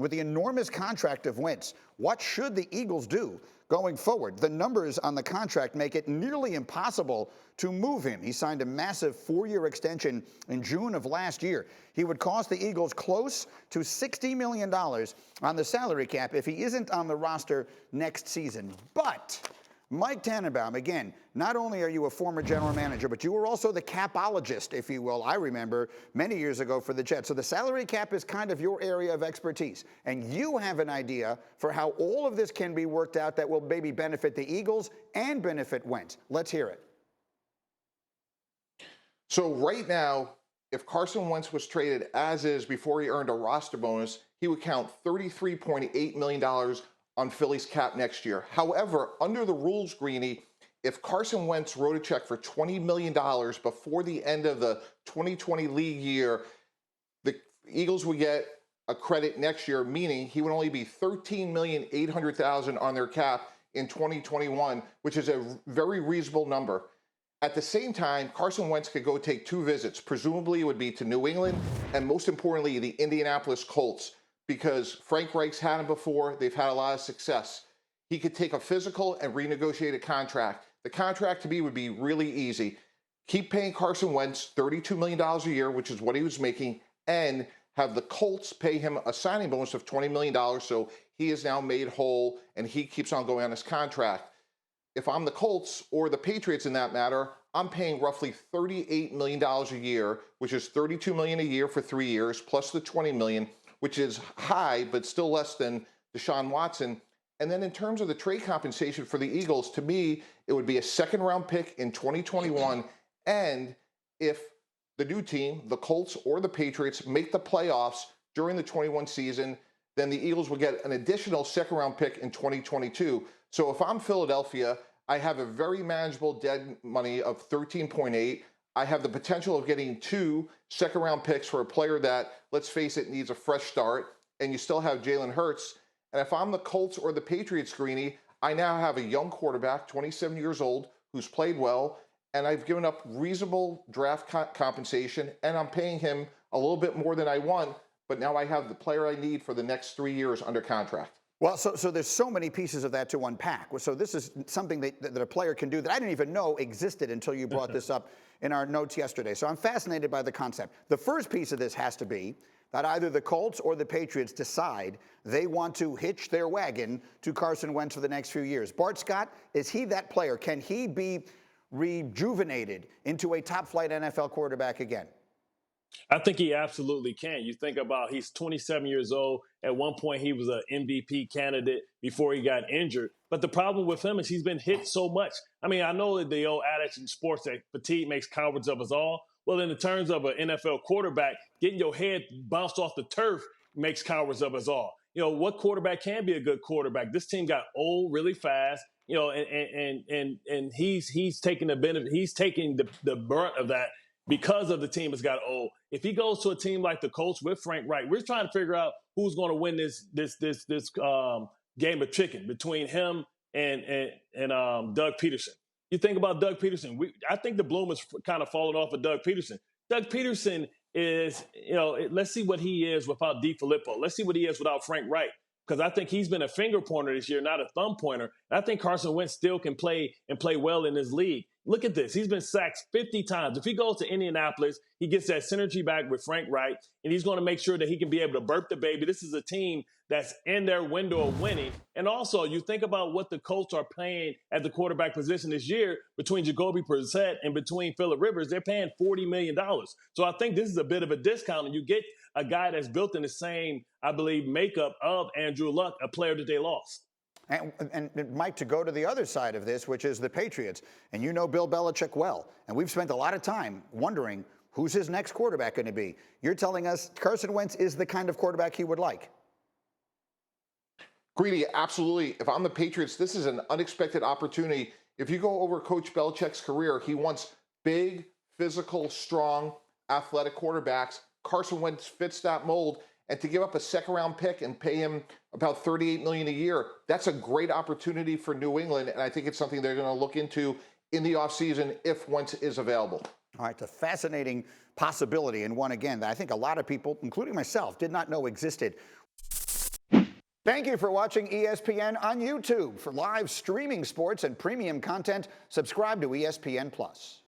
With the enormous contract of Wentz, what should the Eagles do going forward? The numbers on the contract make it nearly impossible to move him. He signed a massive 4-year extension in June of last year. He would cost the Eagles close to $60 million on the salary cap if he isn't on the roster next season. But Mike Tannenbaum, again, not only are you a former general manager, but you were also the capologist, if you will, I remember, many years ago for the Jets. So the salary cap is kind of your area of expertise. And you have an idea for how all of this can be worked out that will maybe benefit the Eagles and benefit Wentz. Let's hear it. So right now, if Carson Wentz was traded as is before he earned a roster bonus, he would count $33.8 million on Philly's cap next year. However, under the rules, Greeny, if Carson Wentz wrote a check for $20 million before the end of the 2020 league year, the Eagles would get a credit next year, meaning he would only be $13,800,000 on their cap in 2021, which is a very reasonable number. At the same time, Carson Wentz could go take 2 visits. Presumably it would be to New England and, most importantly, the Indianapolis Colts, because Frank Reich's had him before. They've had a lot of success. He could take a physical and renegotiate a contract. The contract to me would be really easy. Keep paying Carson Wentz $32 million a year, which is what he was making, and have the Colts pay him a signing bonus of $20 million, so he is now made whole and he keeps on going on his contract. If I'm the Colts, or the Patriots in that matter, I'm paying roughly $38 million a year, which is $32 million a year for 3 years, plus the $20 million, which is high, but still less than Deshaun Watson. And then in terms of the trade compensation for the Eagles, to me, it would be a second-round pick in 2021. And if the new team, the Colts or the Patriots, make the playoffs during the 21 season, then the Eagles will get an additional second-round pick in 2022. So if I'm Philadelphia, I have a very manageable dead money of 13.8. I have the potential of getting 2 second-round picks for a player that, let's face it, needs a fresh start, and you still have Jalen Hurts. And if I'm the Colts or the Patriots, Greeny, I now have a young quarterback, 27 years old, who's played well, and I've given up reasonable draft compensation, and I'm paying him a little bit more than I want, but now I have the player I need for the next 3 years under contract. Well, so there's so many pieces of that to unpack. So this is something that a player can do that I didn't even know existed until you brought this up in our notes yesterday. So I'm fascinated by the concept. The first piece of this has to be that either the Colts or the Patriots decide they want to hitch their wagon to Carson Wentz for the next few years. Bart Scott, is he that player? Can he be rejuvenated into a top-flight NFL quarterback again? I think he absolutely can. You think about he's 27 years old. At one point, he was an MVP candidate before he got injured. But the problem with him is he's been hit so much. I mean, I know the old adage in sports that fatigue makes cowards of us all. Well, in the terms of an NFL quarterback, getting your head bounced off the turf makes cowards of us all. You know, what quarterback can be a good quarterback? This team got old really fast. You know, and he's taking the benefit. He's taking the brunt of that because of the team has got old. If he goes to a team like the Colts with Frank Reich, we're trying to figure out who's going to win this game of chicken between him and Doug Peterson. You think about Doug Peterson. I think the bloom is kind of falling off of Doug Peterson. Doug Peterson is, you know, let's see what he is without DiFilippo. Let's see what he is without Frank Reich. Because I think he's been a finger pointer this year, not a thumb pointer. I think Carson Wentz still can play and play well in this league. Look at this. He's been sacked 50 times. If he goes to Indianapolis, he gets that synergy back with Frank Reich, and he's going to make sure that he can be able to burp the baby. This is a team that's in their window of winning. And also, you think about what the Colts are paying at the quarterback position this year between Jacoby Brissett and between Phillip Rivers. They're paying $40 million. So I think this is a bit of a discount, and you get a guy that's built in the same, I believe, makeup of Andrew Luck, a player that they lost. And Mike, to go to the other side of this, which is the Patriots, and you know Bill Belichick well, and we've spent a lot of time wondering who's his next quarterback going to be. You're telling us Carson Wentz is the kind of quarterback he would like. Greedy, absolutely. If I'm the Patriots, this is an unexpected opportunity. If you go over Coach Belichick's career, he wants big, physical, strong, athletic quarterbacks. Carson Wentz fits that mold. And to give up a second-round pick and pay him about $38 million a year, that's a great opportunity for New England, and I think it's something they're going to look into in the offseason if Wentz is available. All right, it's a fascinating possibility, and one, again, that I think a lot of people, including myself, did not know existed. Thank you for watching ESPN on YouTube. For live streaming sports and premium content, subscribe to ESPN+.